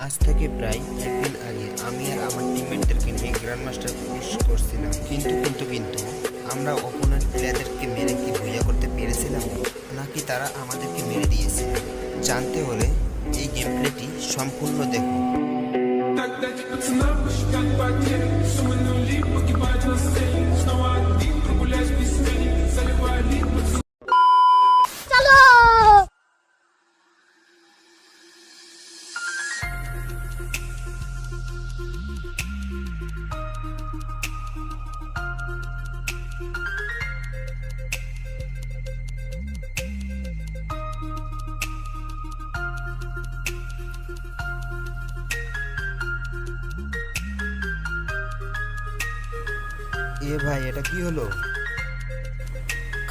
আজ থেকে প্রায় একদিন আগে আমি আর আমার টিমমেটদেরকে নিয়ে গ্র্যান্ড মাস্টার পুশ করছিলাম, কিন্তু আমরা অপোনেন্ট প্লেয়ারদেরকে মেরে কি ভুইয়া করতে পেরেছিলাম, নাকি তারা আমাদেরকে মেরে দিয়েছে? জানতে হলে এই গেম প্লেটি সম্পূর্ণ দেখুন। Так, пацана, посчитать потери. Суммы нули, погибать на сцене. Снова один, прогуляюсь без тени. Заливаю лид, এ ভাই, এটা কি হলো?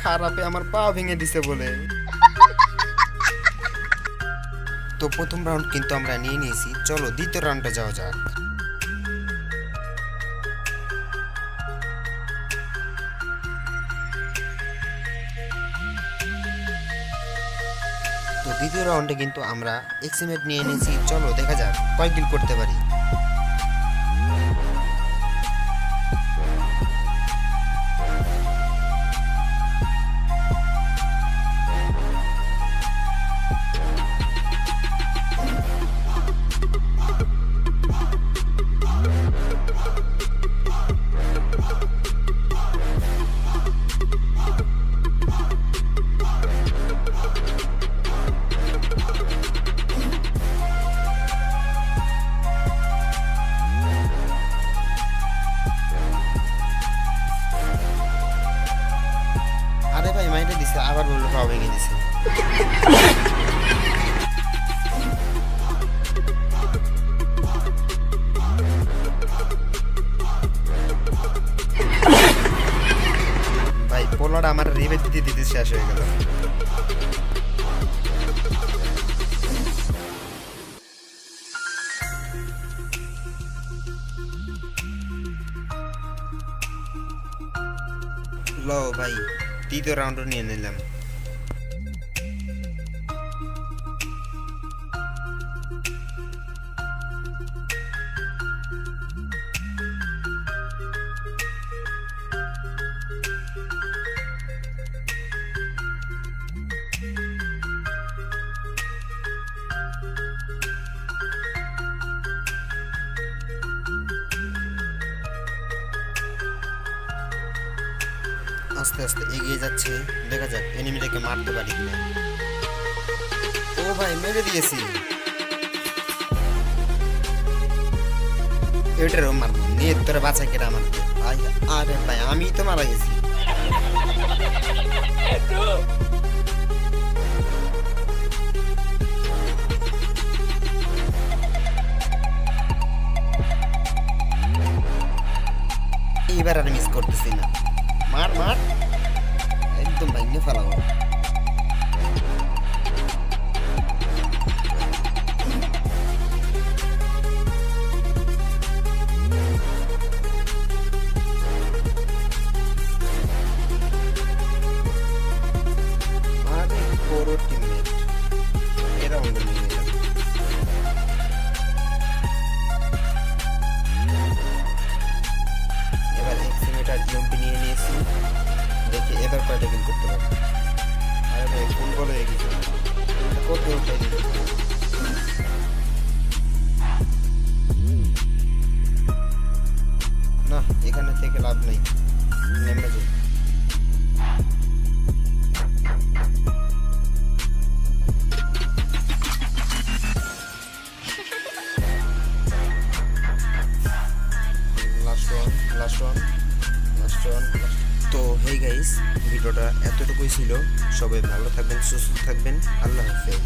খারাপে আমার পা ভেঙে দিছে বলে। তো প্রথম রাউন্ড কিন্তু আমরা নিয়ে নিয়েছি, চলো দ্বিতীয় রাউন্ডে যাওয়া যাক। তো দ্বিতীয় রাউন্ডে কিন্তু আমরা এক্সিমেট নিয়ে নিয়েছি, চলো দেখা যাক কয় কিল করতে পারি। আরে ভাই, মাইরে দিছে, আবার বললো পা ভেঙে দিছে। ভাই পোলার আমার রিভেট দিতে দিতে শেষ হয়ে গেল। লো ভাই, তৃতীয় রাউন্ডও নিয়ে নিলাম। আস্তে আস্তে এগিয়ে যাচ্ছে, দেখা যাক এনিমিটাকে মারতে পারি কিনা। ও ভাই, মেরে দিয়েছি। এটারও মারবো, নিয়ে তোরা বাঁচা কেটে আমার। আরে ভাই, আমি তো মারা গেছি। এবার আর মিস করতেছি না। মার মার, একদম ভাঙে ফেলাবো। আরে বড় টিমমেট, এরা অন্য নিয়ে নিলাম। এবার এক্সিমেটার ইএমপি নিয়ে নিয়েছি, দেখি এবার কয়টা কিল করতে পারবো। আরে ভাই, ফুল বলে দেখেছি কত উঠাই দিল। না, এখানে থেকে লাভ নেই, নেমে যাই। Last one. তো হেই গাইস, ভিডিওটা এতটুকুই ছিল। সবাই ভালো থাকবেন, সুস্থ থাকবেন। আল্লাহ হাফেজ।